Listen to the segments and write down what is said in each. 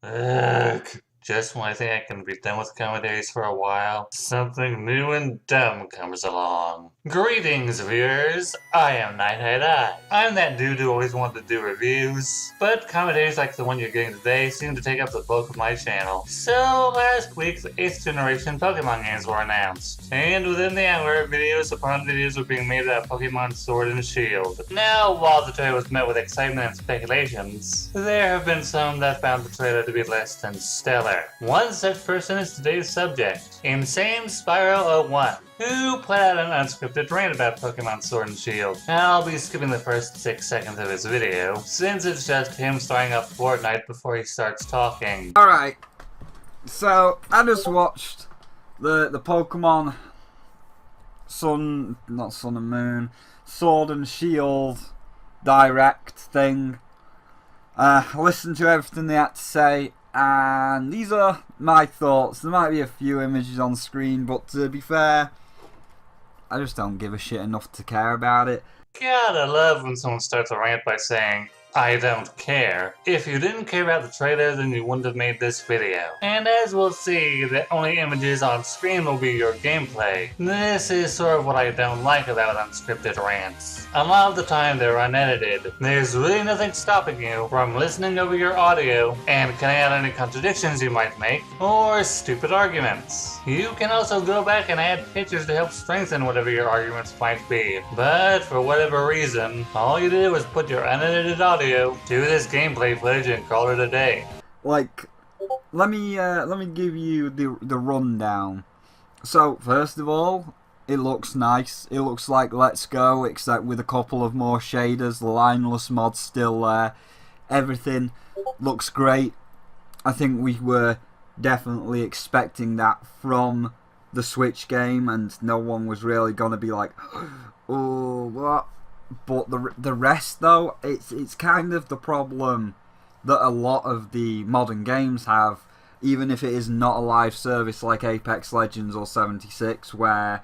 Ugh. Just when I think I can be done with commentaries for a while, something new and dumb comes along. Greetings, viewers! I am Night. I'm that dude who always wanted to do reviews, but commentaries like the one you're getting today seem to take up the bulk of my channel. So last week, the 8th generation Pokemon games were announced, and within the hour, videos upon videos were being made about Pokemon Sword and Shield. Now, while the trailer was met with excitement and speculations, there have been some that found the trailer to be less than stellar. One such person is today's subject, Insane Spyro01, who put out an unscripted rant about Pokemon Sword and Shield. I'll be skipping the first 6 seconds of his video, since it's just him starting up Fortnite before he starts talking. Alright, so I just watched the Pokemon not Sun and Moon, Sword and Shield direct thing. Listened to everything they had to say, and these are my thoughts. There might be a few images on screen, but to be fair, I just don't give a shit enough to care about it. Gotta love when someone starts a rant by saying, I don't care. If you didn't care about the trailer, then you wouldn't have made this video. And as we'll see, the only images on screen will be your gameplay. This is sort of what I don't like about unscripted rants. A lot of the time they're unedited. There's really nothing stopping you from listening over your audio and cutting out any contradictions you might make, or stupid arguments. You can also go back and add pictures to help strengthen whatever your arguments might be. But for whatever reason, all you did was put your unedited audio to this gameplay footage and call it a day. Like, let me give you the rundown. So first of all, it looks nice. It looks like Let's Go, except with a couple of more shaders. The lineless mod's still there. Everything looks great. I think we were definitely expecting that from the Switch game, and no one was really gonna be like, oh, what? But the rest, though, it's kind of the problem that a lot of the modern games have, even if it is not a live service like Apex Legends or 76, where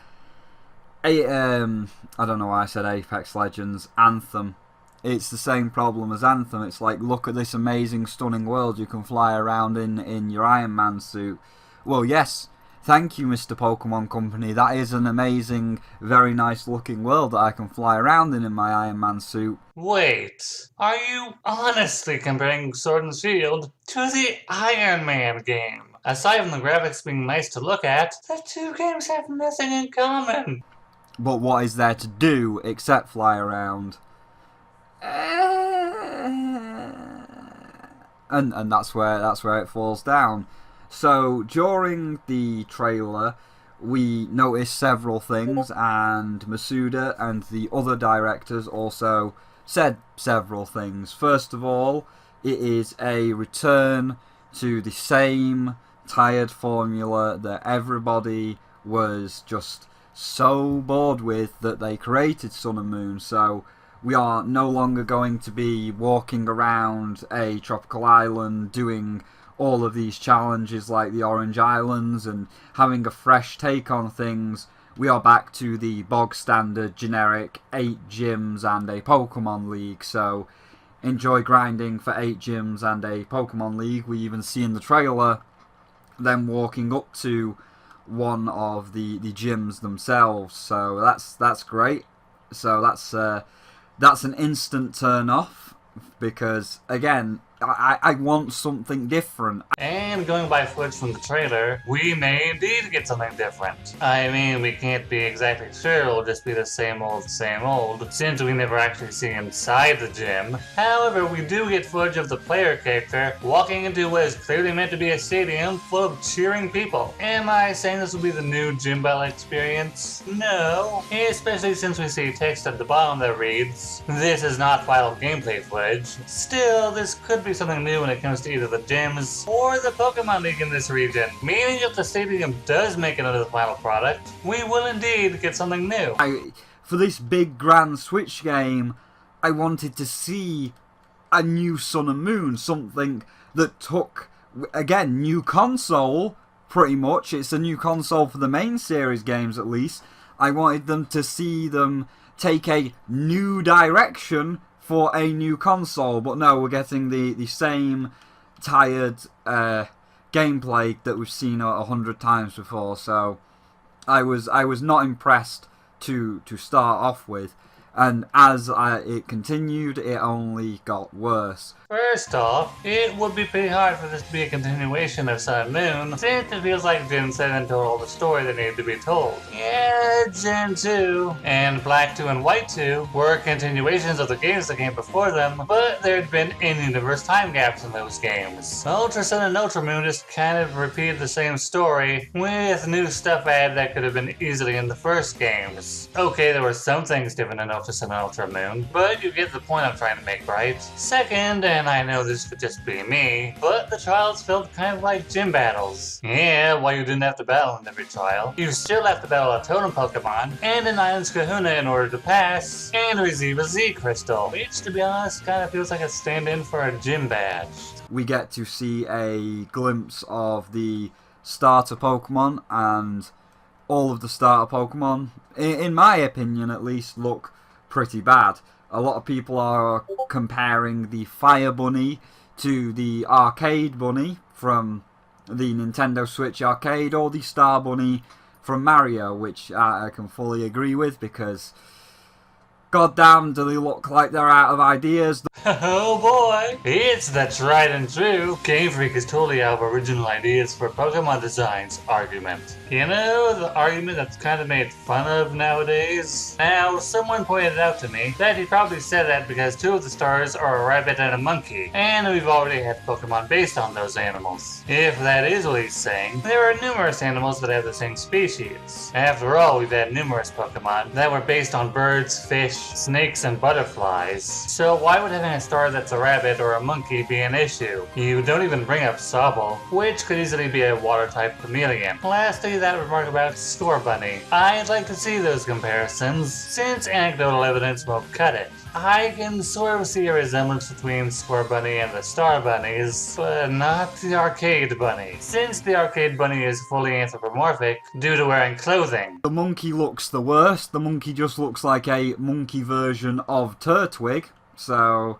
I don't know why I said Apex Legends, Anthem. It's the same problem as Anthem. It's like, look at this amazing, stunning world you can fly around in your Iron Man suit. Well, yes. Thank you, Mr. Pokemon Company. That is an amazing, very nice looking world that I can fly around in my Iron Man suit. Wait, are you honestly comparing Sword and Shield to the Iron Man game? Aside from the graphics being nice to look at, the two games have nothing in common. But what is there to do except fly around? And that's where it falls down. So during the trailer, we noticed several things, and Masuda and the other directors also said several things. First of all, it is a return to the same tired formula that everybody was just so bored with that they created Sun and Moon. So we are no longer going to be walking around a tropical island doing all of these challenges like the Orange Islands and having a fresh take on things. We are back to the bog standard generic 8 gyms and a Pokemon League. So enjoy grinding for 8 gyms and a Pokemon League. We even see in the trailer them walking up to one of the gyms themselves. So that's great. So that's an instant turn off, because again, I want something different. And going by footage from the trailer, we may indeed get something different. I mean, we can't be exactly sure it'll just be the same old, since we never actually see inside the gym. However, we do get footage of the player character walking into what is clearly meant to be a stadium full of cheering people. Am I saying this will be the new gym battle experience? No. Especially since we see text at the bottom that reads, "This is not final gameplay footage." Still, this could be something new when it comes to either the gyms or the Pokemon League in this region, meaning if the stadium does make it into the final product, we will indeed get something new. For this big grand Switch game, I wanted to see a new Sun and Moon, something that took, again, new console, pretty much. It's a new console for the main series games at least. I wanted them to see them take a new direction for a new console, but no, we're getting the same tired gameplay that we've seen 100 times before. So I was not impressed to start off with, and as it continued, it only got worse. First off, it would be pretty hard for this to be a continuation of Sun and Moon, since it feels like Gen 7 told all the story that needed to be told. Yeah, Gen 2 and Black 2 and White 2 were continuations of the games that came before them, but there had been in-universe time gaps in those games. Ultra Sun and Ultra Moon just kind of repeated the same story, with new stuff added that could have been easily in the first games. Okay, there were some things different in Ultra Sun and Ultra Moon, but you get the point I'm trying to make, right? Second, and I know this could just be me, but the trials felt kind of like gym battles. Yeah, while you didn't have to battle in every trial, you still have to battle a totem Pokemon and an Island's Kahuna in order to pass, and receive a Z Crystal, which to be honest kind of feels like a stand-in for a gym badge. We get to see a glimpse of the starter Pokemon, and all of the starter Pokemon, in my opinion at least, look pretty bad. A lot of people are comparing the Fire Bunny to the Arcade Bunny from the Nintendo Switch Arcade, or the Star Bunny from Mario, which I can fully agree with, because goddamn do they look like they're out of ideas. Oh boy! It's the tried and true Game Freak is totally out of original ideas for Pokemon designs argument. You know, the argument that's kind of made fun of nowadays? Now, someone pointed out to me that he probably said that because two of the stars are a rabbit and a monkey, and we've already had Pokemon based on those animals. If that is what he's saying, there are numerous animals that have the same species. After all, we've had numerous Pokemon that were based on birds, fish, snakes, and butterflies. So why would having a star that's a rabbit or a monkey be an issue? You don't even bring up Sobble, which could easily be a water-type chameleon. Lastly, that remark about Scorbunny. I'd like to see those comparisons, since anecdotal evidence won't cut it. I can sort of see a resemblance between Scorbunny and the Star Bunnies, but not the Arcade Bunny, since the Arcade Bunny is fully anthropomorphic due to wearing clothing. The monkey looks the worst. The monkey just looks like a monkey version of Turtwig, so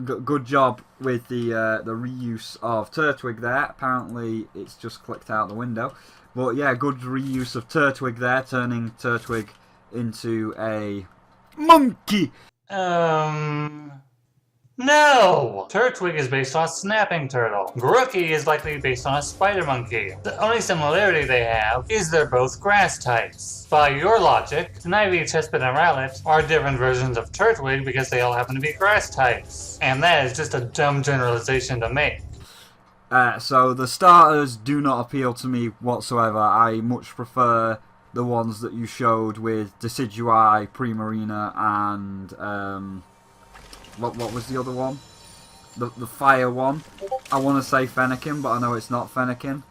good job with the reuse of Turtwig there. Apparently it's just clicked out the window. But yeah, good reuse of Turtwig there, turning Turtwig into a monkey. No! Turtwig is based on a snapping turtle. Grookey is likely based on a spider monkey. The only similarity they have is they're both grass types. By your logic, Snivy, Chespin, and Rowlet are different versions of Turtwig because they all happen to be grass types. And that is just a dumb generalization to make. So the starters do not appeal to me whatsoever. I much prefer the ones that you showed with Decidueye, Primarina, and what was the other one? The fire one. I want to say Fennekin, but I know it's not Fennekin.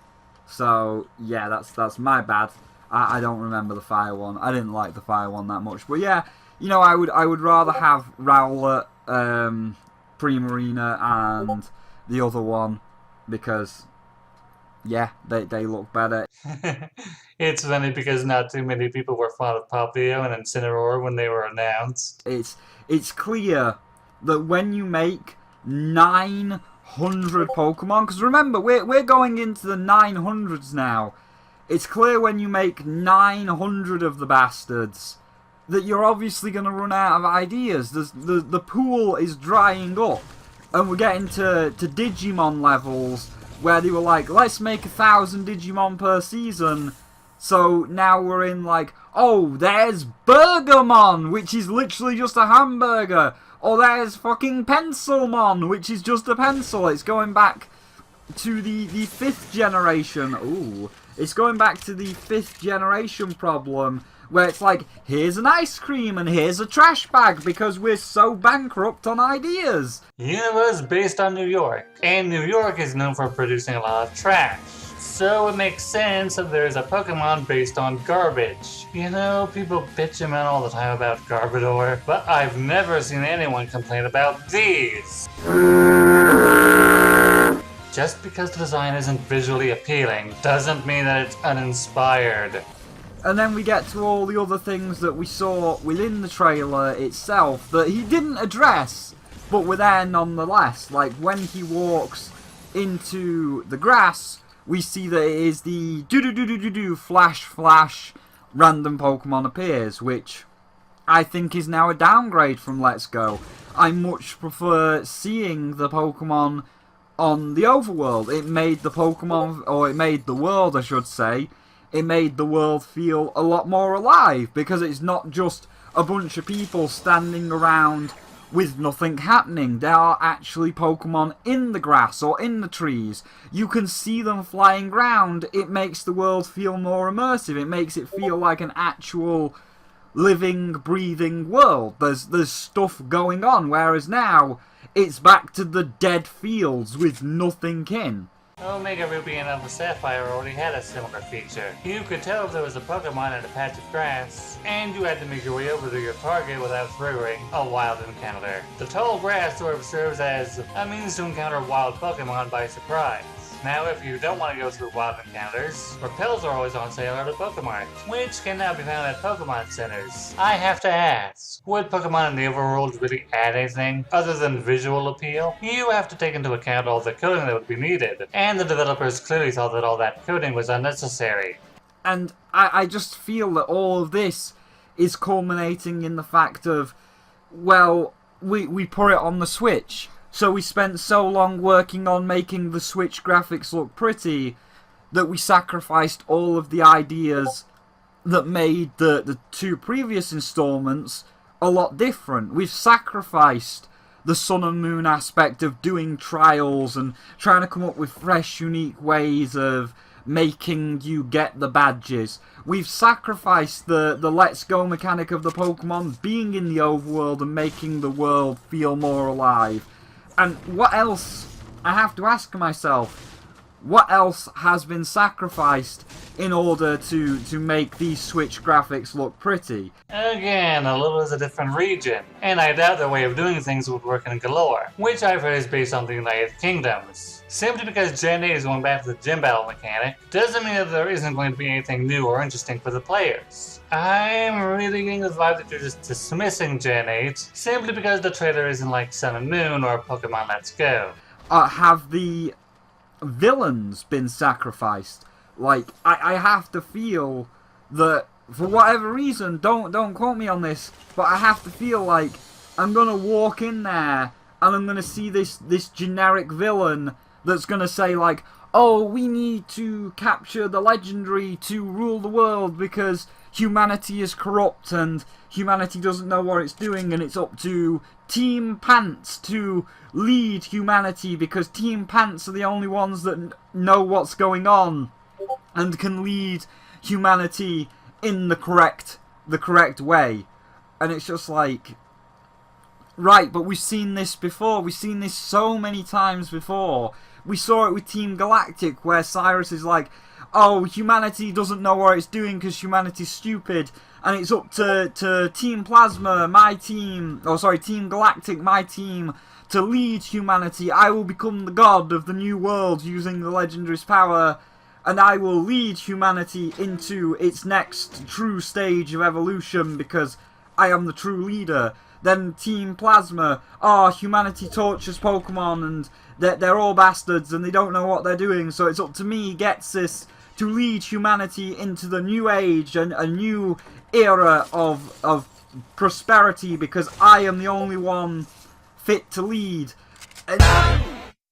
So yeah, that's my bad. I don't remember the fire one. I didn't like the fire one that much. But yeah, you know, I would rather have Rowlet, Primarina, and the other one, because yeah, they look better. It's funny because not too many people were fond of Popplio and Incineroar when they were announced. It's clear that when you make 900 Pokemon, because remember, we're going into the 900s now. It's clear when you make 900 of the bastards that you're obviously going to run out of ideas. The pool is drying up, and we're getting to Digimon levels where they were like, let's make 1,000 Digimon per season. So now we're in like, oh, there's Burgermon, which is literally just a hamburger. Or there's fucking Pencilmon, which is just a pencil. It's going back to the 5th generation. Ooh, it's going back to the 5th generation problem, where it's like, here's an ice cream and here's a trash bag because we're so bankrupt on ideas. Universe based on New York, and New York is known for producing a lot of trash. So it makes sense that there's a Pokemon based on garbage. You know, people bitch him out all the time about Garbodor, but I've never seen anyone complain about these. Just because the design isn't visually appealing doesn't mean that it's uninspired. And then we get to all the other things that we saw within the trailer itself that he didn't address, but were there nonetheless. Like when he walks into the grass, we see that it is the do flash flash random Pokemon appears, which I think is now a downgrade from Let's Go. I much prefer seeing the Pokemon on the overworld. It made the Pokemon, or it made the world, I should say, it made the world feel a lot more alive, because it's not just a bunch of people standing around with nothing happening. There are actually Pokemon in the grass or in the trees. You can see them flying around. It makes the world feel more immersive. It makes it feel like an actual living, breathing world. There's stuff going on, whereas now it's back to the dead fields with nothing in. Omega Ruby and Alpha Sapphire already had a similar feature. You could tell if there was a Pokemon in a patch of grass, and you had to make your way over to your target without triggering a wild encounter. The tall grass sort of serves as a means to encounter wild Pokemon by surprise. Now, if you don't want to go through wild encounters, repels are always on sale at the Pokemart, which can now be found at Pokemon centers. I have to ask, would Pokemon in the overworld really add anything other than visual appeal? You have to take into account all the coding that would be needed, and the developers clearly thought that all that coding was unnecessary. And I just feel that all of this is culminating in the fact of, well, we put it on the Switch. So we spent so long working on making the Switch graphics look pretty that we sacrificed all of the ideas that made the two previous installments a lot different. We've sacrificed the Sun and Moon aspect of doing trials and trying to come up with fresh, unique ways of making you get the badges. We've sacrificed the Let's Go mechanic of the Pokemon being in the overworld and making the world feel more alive. And what else, I have to ask myself, what else has been sacrificed in order to make these Switch graphics look pretty? Again, a little is a different region, and I doubt their way of doing things would work in Galore, which I've heard is based on the United Kingdoms. Simply because Gen 8 is going back to the gym battle mechanic doesn't mean that there isn't going to be anything new or interesting for the players. I'm really getting the vibe that you're just dismissing Gen 8 simply because the trailer isn't like Sun and Moon or Pokemon Let's Go. Have the villains been sacrificed? Like, I have to feel that, for whatever reason, don't quote me on this, but I have to feel like I'm gonna walk in there and I'm gonna see this generic villain that's gonna say like, oh, we need to capture the legendary to rule the world because humanity is corrupt and humanity doesn't know what it's doing, and it's up to Team Pants to lead humanity because Team Pants are the only ones that know what's going on and can lead humanity in the correct way. And it's just like, right, but we've seen this before. We've seen this so many times before. We saw it with Team Galactic, where Cyrus is like, oh, humanity doesn't know what it's doing because humanity's stupid, and it's up to Team Plasma, Team Galactic, my team, to lead humanity. I will become the god of the new world using the legendary's power, and I will lead humanity into its next true stage of evolution because I am the true leader. Then Team Plasma, humanity tortures Pokemon and they're all bastards and they don't know what they're doing, so it's up to me, Getsis, to lead humanity into the new age and a new era of prosperity because I am the only one fit to lead. Wait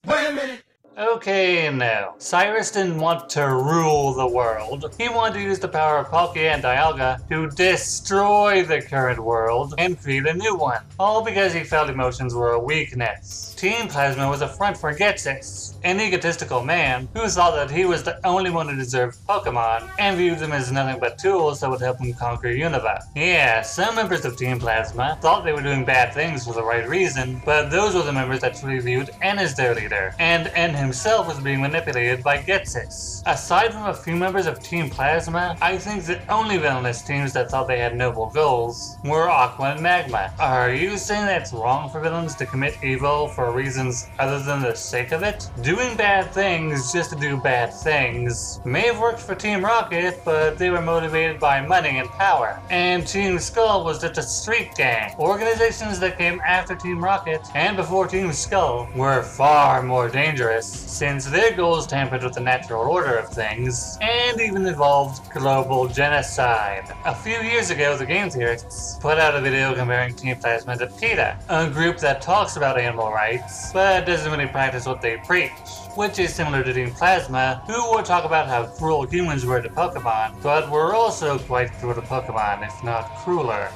a minute! Okay, no. Cyrus didn't want to rule the world. He wanted to use the power of Palkia and Dialga to destroy the current world and create a new one. All because he felt emotions were a weakness. Team Plasma was a front for Getsis, an egotistical man who thought that he was the only one who deserved Pokemon and viewed them as nothing but tools that would help him conquer Unova. Yeah, some members of Team Plasma thought they were doing bad things for the right reason, but those were the members that truly viewed N as their leader, and N himself was being manipulated by Getsis. Aside from a few members of Team Plasma, I think the only villainous teams that thought they had noble goals were Aqua and Magma. Are you saying that it's wrong for villains to commit evil for reasons other than the sake of it? Doing bad things just to do bad things may have worked for Team Rocket, but they were motivated by money and power. And Team Skull was just a street gang. Organizations that came after Team Rocket and before Team Skull were far more dangerous since their goals tampered with the natural order of things, and even involved global genocide. A few years ago, the game theorists put out a video comparing Team Plasma to PETA, a group that talks about animal rights, but doesn't really practice what they preach, which is similar to Team Plasma, who would talk about how cruel humans were to Pokemon, but were also quite cruel to Pokemon, if not crueler.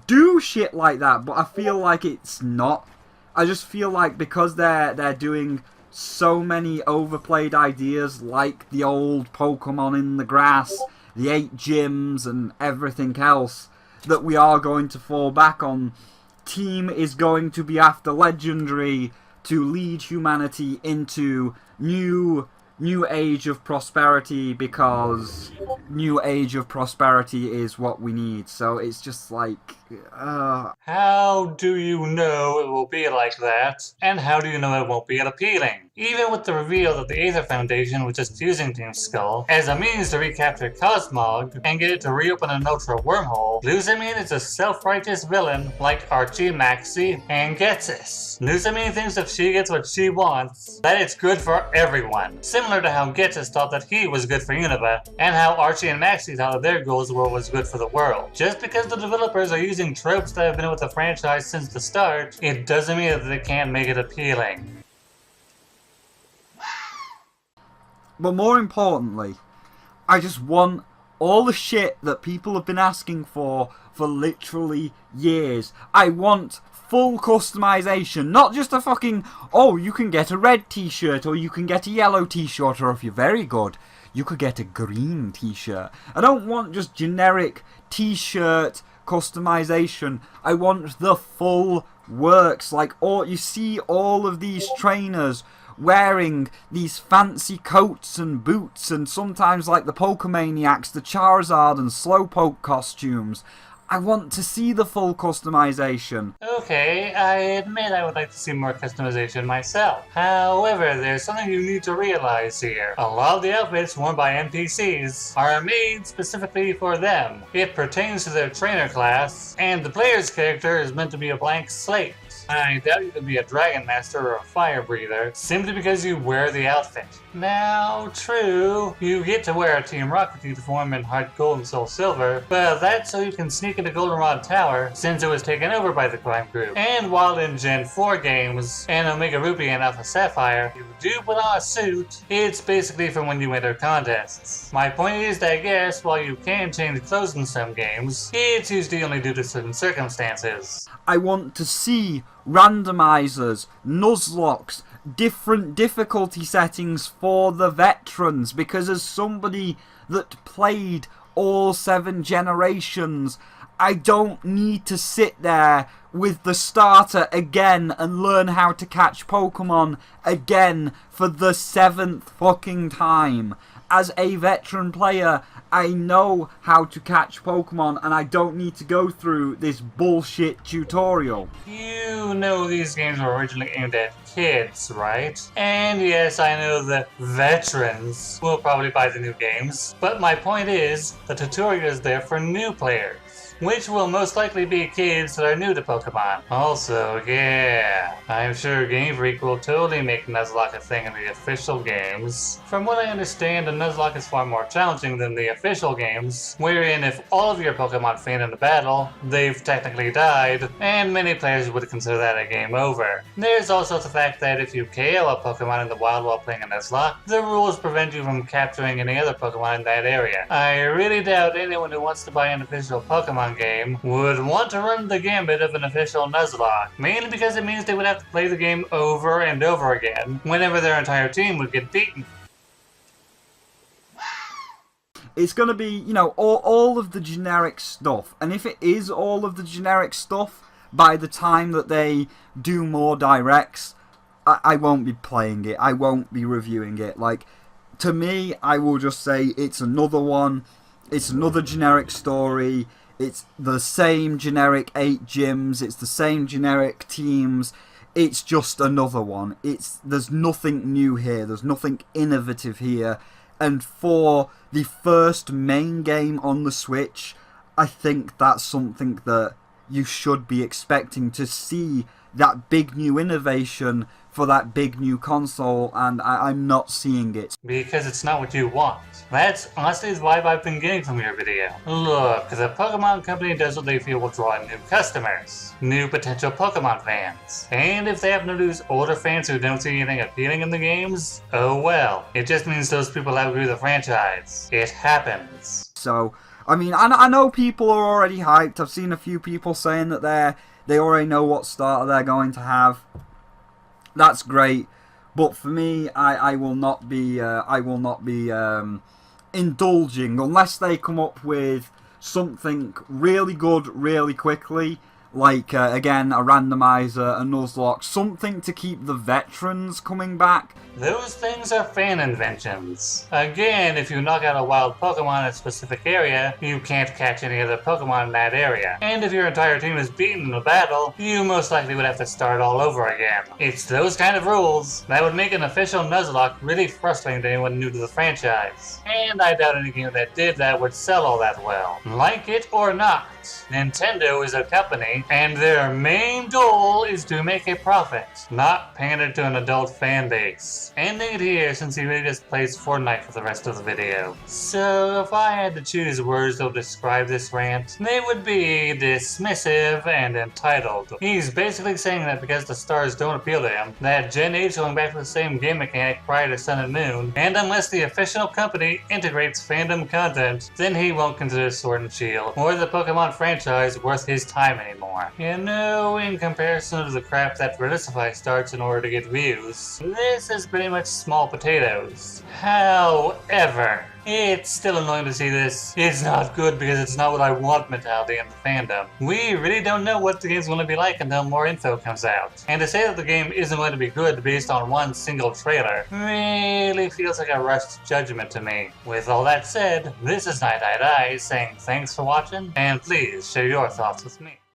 Do shit like that, but I feel like it's not. I just feel like because they're doing so many overplayed ideas, like the old Pokemon in the grass, the 8 gyms, and everything else, that we are going to fall back on. Team is going to be after Legendary to lead humanity into new age of prosperity, because new age of prosperity is what we need. So it's just like, How do you know it will be like that? And how do you know it won't be appealing? Even with the reveal that the Aether Foundation was just using Team Skull as a means to recapture Cosmog and get it to reopen an Ultra wormhole, Lusamine is a self-righteous villain like Archie, Maxie, and Getsis. Lusamine thinks if she gets what she wants, that it's good for everyone. Similar to how Getsis thought that he was good for Unova, and how Archie and Maxie thought that their goals were was good for the world. Just because the developers are using tropes that have been with the franchise since the start, it doesn't mean that they can't make it appealing. but more importantly, I just want all the shit that people have been asking for literally years. I want full customization, not just a fucking, oh, you can get a red t-shirt, or you can get a yellow t-shirt, or if you're very good, you could get a green t-shirt. I don't want just generic t-shirt customization. I want the full works. Like, you see all of these trainers wearing these fancy coats and boots, and sometimes like the Pokemaniacs, the Charizard and Slowpoke costumes. I want to see the full customization. Okay, I admit I would like to see more customization myself. However, there's something you need to realize here. A lot of the outfits worn by NPCs are made specifically for them. It pertains to their trainer class, and the player's character is meant to be a blank slate. I doubt you can be a Dragon Master or a Fire Breather simply because you wear the outfit. Now, true, you get to wear a Team Rocket uniform in Heart Gold and Soul Silver, but that's so you can sneak into Goldenrod Tower since it was taken over by the crime group. And while in Gen 4 games and Omega Ruby and Alpha Sapphire, you do put on a suit, it's basically for when you enter contests. My point is that yes, while you can change clothes in some games, it's usually only due to certain circumstances. I want to see randomizers, Nuzlockes, different difficulty settings for the veterans, because as somebody that played all 7 generations, I don't need to sit there with the starter again and learn how to catch Pokemon again for the 7th fucking time. As a veteran player, I know how to catch Pokemon, and I don't need to go through this bullshit tutorial. You know these games were originally aimed at kids, right? And yes, I know that veterans will probably buy the new games, but my point is, the tutorial is there for new players, which will most likely be kids that are new to Pokemon. Also, yeah, I'm sure Game Freak will totally make Nuzlocke a thing in the official games. From what I understand, a Nuzlocke is far more challenging than the official games, wherein if all of your Pokemon faint in a battle, they've technically died, and many players would consider that a game over. There's also the fact that if you KO a Pokemon in the wild while playing a Nuzlocke, the rules prevent you from capturing any other Pokemon in that area. I really doubt anyone who wants to buy an official Pokemon game would want to run the gambit of an official Nuzlocke, mainly because it means they would have to play the game over and over again whenever their entire team would get beaten. It's going to be, you know, all of the generic stuff, and if it is all of the generic stuff, by the time that they do more directs, I won't be playing it, I won't be reviewing it. Like, to me, I will just say it's another one, it's another generic story. It's the same generic 8 gyms, it's the same generic teams, it's just another one. There's nothing new here, there's nothing innovative here, and for the first main game on the Switch, I think that's something that you should be expecting to see that big new innovation for that big new console, and I'm not seeing it. Because it's not what you want. That's honestly the vibe I've been getting from your video. Look, the Pokemon Company does what they feel will draw in new customers, new potential Pokemon fans. And if they happen to lose older fans who don't see anything appealing in the games, oh well. It just means those people outgrew the franchise. It happens. So, I mean, I know people are already hyped. I've seen a few people saying that they already know what starter they're going to have. That's great, but for me, I will not be indulging unless they come up with something really good really quickly, like again a randomizer, a Nuzlocke, something to keep the veterans coming back. Those things are fan inventions. Again, if you knock out a wild Pokemon in a specific area, you can't catch any other Pokemon in that area. And if your entire team is beaten in a battle, you most likely would have to start all over again. It's those kind of rules that would make an official Nuzlocke really frustrating to anyone new to the franchise. And I doubt any game that did that would sell all that well. Like it or not, Nintendo is a company, and their main goal is to make a profit, not pander to an adult fan base. Ending it here since he really just plays Fortnite for the rest of the video. So if I had to choose words that would describe this rant, they would be dismissive and entitled. He's basically saying that because the stars don't appeal to him, that Gen 8's going back to the same game mechanic prior to Sun and Moon, and unless the official company integrates fandom content, then he won't consider Sword and Shield or the Pokemon franchise worth his time anymore. You know, in comparison to the crap that Relisify starts in order to get views, this is pretty much small potatoes. However, it's still annoying to see this. It's not good because it's not what I want mentality in the fandom. We really don't know what the game's going to be like until more info comes out. And to say that the game isn't going to be good based on one single trailer really feels like a rushed judgment to me. With all that said, this is Night saying thanks for watching, and please share your thoughts with me.